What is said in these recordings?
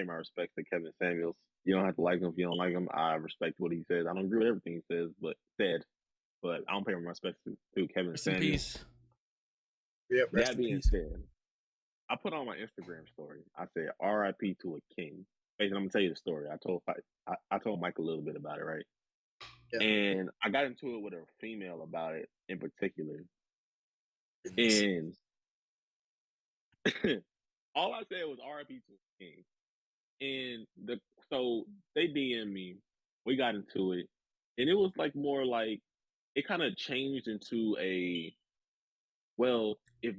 pay my respects to Kevin Samuels. You don't have to like him if you don't like him. I respect what he says. I don't agree with everything he says, but I don't pay my respects to Kevin Rest in Samuels. peace. Yep. That being said, I put on my Instagram story. I said R.I.P. to a king. Basically, I'm gonna tell you the story. I told Mike a little bit about it, right? Yeah. And I got into it with a female about it in particular. And all I said was R.I.P. to a king. And so they DM'd me. We got into it, and it was like more like it kind of changed into if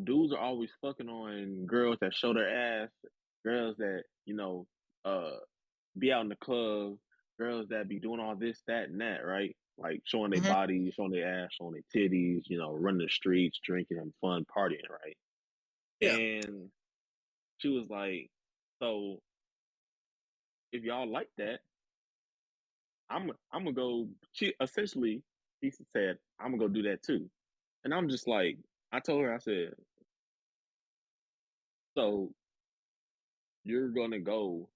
dudes are always fucking on girls that show their ass, girls that be out in the club, girls that be doing all this, that, and that, right? Like showing their bodies, showing their ass, showing their titties, running the streets, drinking, having fun, partying, right? Yeah. And she was like, so if y'all like that, I'm gonna go. She said, I'm gonna go do that too. And I'm just like, I told her, I said, so you're gonna go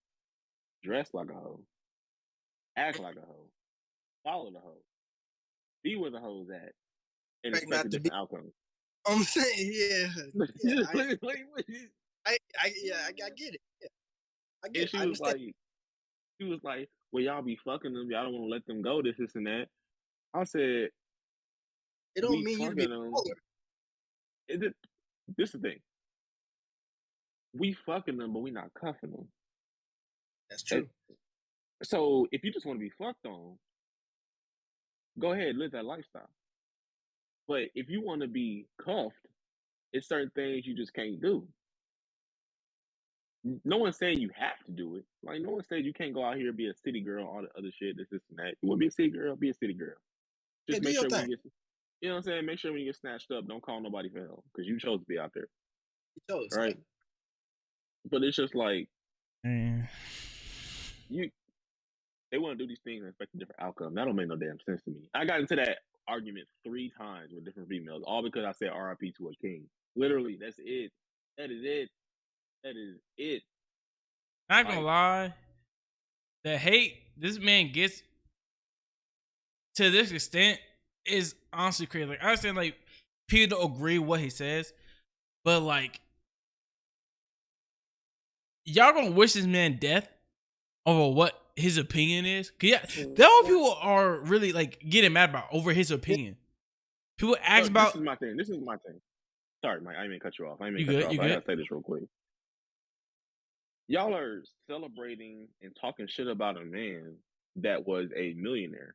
dress like a hoe, act like a hoe, follow the hoe, be where the hoes at, and expect a different outcome. I'm saying, yeah. I get it. Yeah. I get it. She was like, well, y'all be fucking them. Y'all don't want to let them go, this, and that. I said, it don't mean you to be a them. This is the thing. We fucking them, but we not cuffing them. That's true. So if you just want to be fucked on, go ahead, live that lifestyle. But if you want to be cuffed, it's certain things you just can't do. No one said you have to do it. Like no one said you can't go out here and be a city girl, all the other shit, this and that. You want to be a city girl, be a city girl. Just make sure when you get, you know what I'm saying? Make sure when you get snatched up, don't call nobody for help because you chose to be out there. You chose, right? But it's just like they want to do these things and expect a different outcome. That don't make no damn sense to me. I got into that argument 3 times with different females, all because I said R.I.P. to a king. Literally, that's it. That is it. That is it. Not gonna lie, the hate this man gets to this extent is honestly crazy. Like I understand, like people don't agree with what he says, but like y'all gonna wish this man death over what his opinion is? Cause yeah, that's what people are really like getting mad about over his opinion. People ask about. This is my thing. Sorry, Mike. I didn't mean to cut you off. I gotta say this real quick. Y'all are celebrating and talking shit about a man that was a millionaire.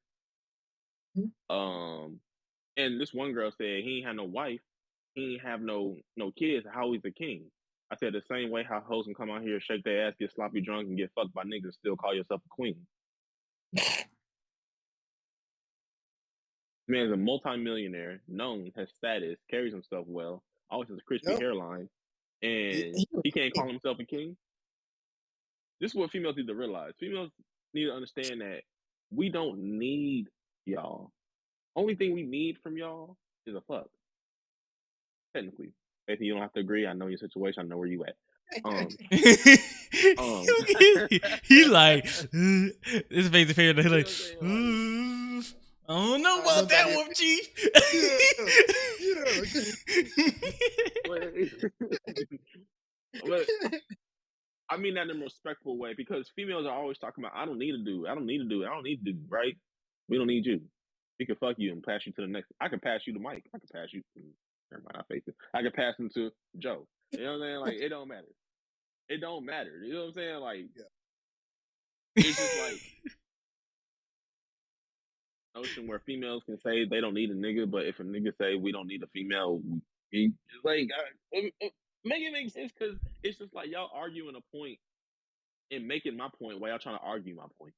And this one girl said he ain't had no wife, he ain't have no kids. How he's a king? I said the same way how hoes can come out here, shake their ass, get sloppy drunk, and get fucked by niggas, still call yourself a queen. Man's a multi-millionaire, known, has status, carries himself well, always has a crispy hairline, and he can't call himself a king. This is what females need to realize. Females need to understand that we don't need y'all. Only thing we need from y'all is a fuck. Technically. If you don't have to agree, I know your situation, I know where you at. He like this makes the favorite. He like, I don't know about that one, Chief. But I mean that in a respectful way because females are always talking about I don't need to do, right? We don't need you. We can fuck you and pass you to the next. I can pass you to Mike. I can pass you. Never mind, I faked it. I can pass him to Joe. You know what I'm saying? Like it don't matter. It don't matter. You know what I'm saying? Like it's just like notion where females can say they don't need a nigga, but if a nigga say we don't need a female, it's like make it make sense because it's just like y'all arguing a point and making my point while y'all trying to argue my point.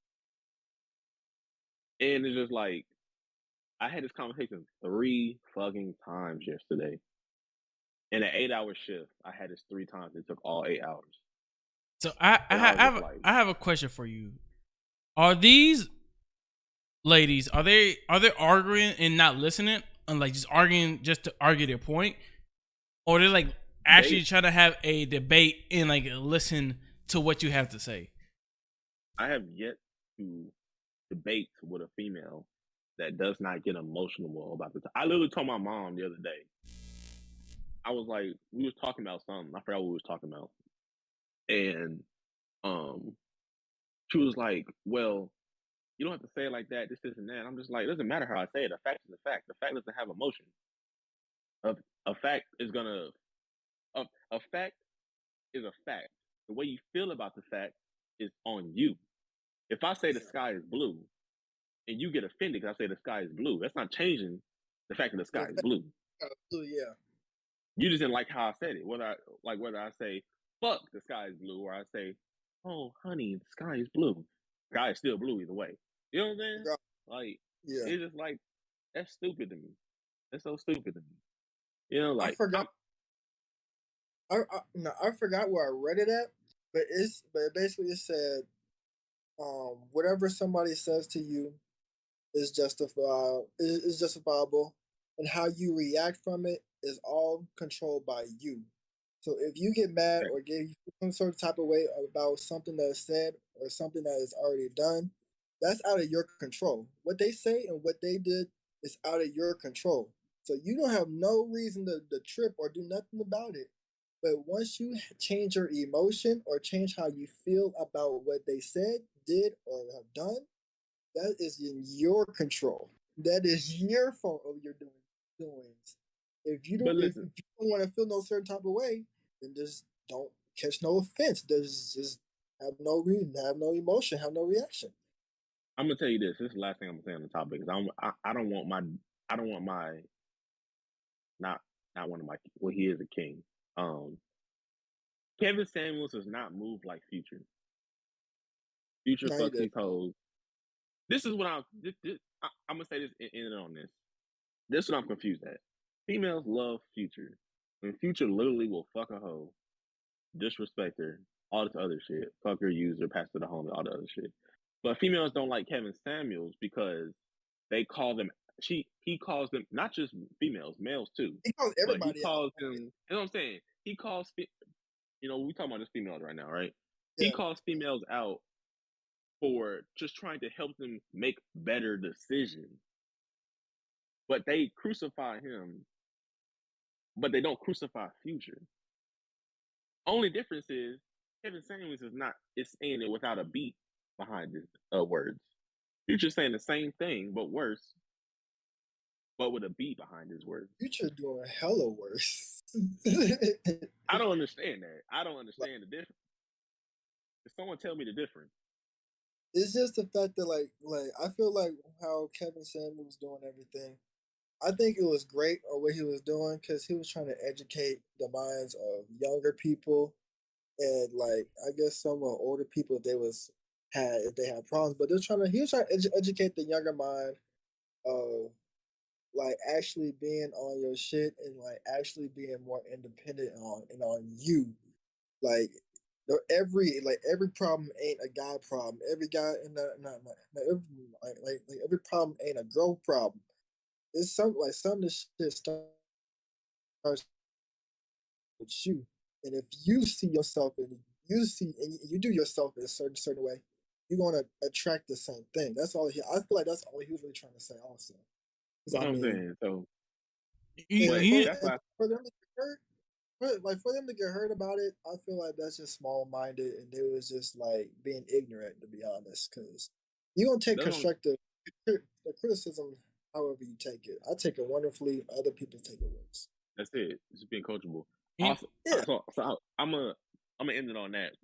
And it's just like I had this conversation 3 fucking times yesterday. In an 8-hour shift, I had this 3 times. It took all 8 hours. So I have a question for you. Are these ladies are they arguing and not listening and like just arguing just to argue their point, or they're like actually trying to have a debate and like listen to what you have to say. I have yet to debate with a female that does not get emotional about the. I literally told my mom the other day. I was like, we was talking about something. I forgot what we was talking about, and she was like, "Well, you don't have to say it like that. This, and that." And I'm just like, it doesn't matter how I say it. A fact is a fact. The fact doesn't have emotion. A fact is gonna. A fact is a fact. The way you feel about the fact is on you. If I say the sky is blue, and you get offended because I say the sky is blue, that's not changing the fact that the sky is blue. Yeah. You just didn't like how I said it. Whether I say "fuck the sky is blue" or I say "oh honey the sky is blue," the sky is still blue either way. You know what I'm saying? Like, it's just like, that's stupid to me. That's so stupid to me. You know, like, I forgot. I forgot where I read it at, but basically it said, whatever somebody says to you is justifiable, and how you react from it is all controlled by you. So if you get mad or get some sort of type of way about something that is said or something that is already done, that's out of your control. What they say and what they did is out of your control. So you don't have no reason to trip or do nothing about it. But once you change your emotion or change how you feel about what they said, did, or have done, that is in your control. That is your fault of your doings. If you don't want to feel no certain type of way, then just don't catch no offense. Just have no reason, have no emotion, have no reaction. I'm gonna tell you this. This is the last thing I'm gonna say on the topic. I don't want my not one of my. Well, he is a king. Kevin Samuels does not move like Future. Future fucks these hoes. This is what I'm gonna say this in on this. This is what I'm confused at. Females love Future. When Future literally will fuck a hoe, disrespect her, all this other shit, fuck her, use her, pass her to home, all the other shit. But females don't like Kevin Samuels because they call them. He calls them not just females, males too. He calls everybody. But he calls them. You know what I'm saying? He calls. We talking about just females right now, right? Yeah. He calls females out for just trying to help them make better decisions. But they crucify him, but they don't crucify Future. Only difference is Kevin Samuels is saying it without a beat behind his words. Future's saying the same thing, but worse, but with a beat behind his words. Future doing hella worse. I don't understand that. I don't understand the difference. If someone tell me the difference. It's just the fact that like I feel like how Kevin Samuels was doing everything. I think it was great or what he was doing because he was trying to educate the minds of younger people, and like I guess some older people if they had problems, but he was trying to educate the younger mind of like actually being on your shit and like actually being more independent on you. Like every problem ain't a guy problem. Every guy in every problem ain't a girl problem. It's some of the shit starts with you. And if you see yourself and you do yourself in a certain way, you're gonna attract the same thing. That's all I feel like that's all he was really trying to say also. I'm saying, so for them to get hurt, for them to get hurt about it, I feel like that's just small minded, and they was just like being ignorant, to be honest. Because you gonna take constructive criticism however you take it. I take it wonderfully. Other people take it worse. That's it. It's being coachable. Also, so I'm gonna end it on that.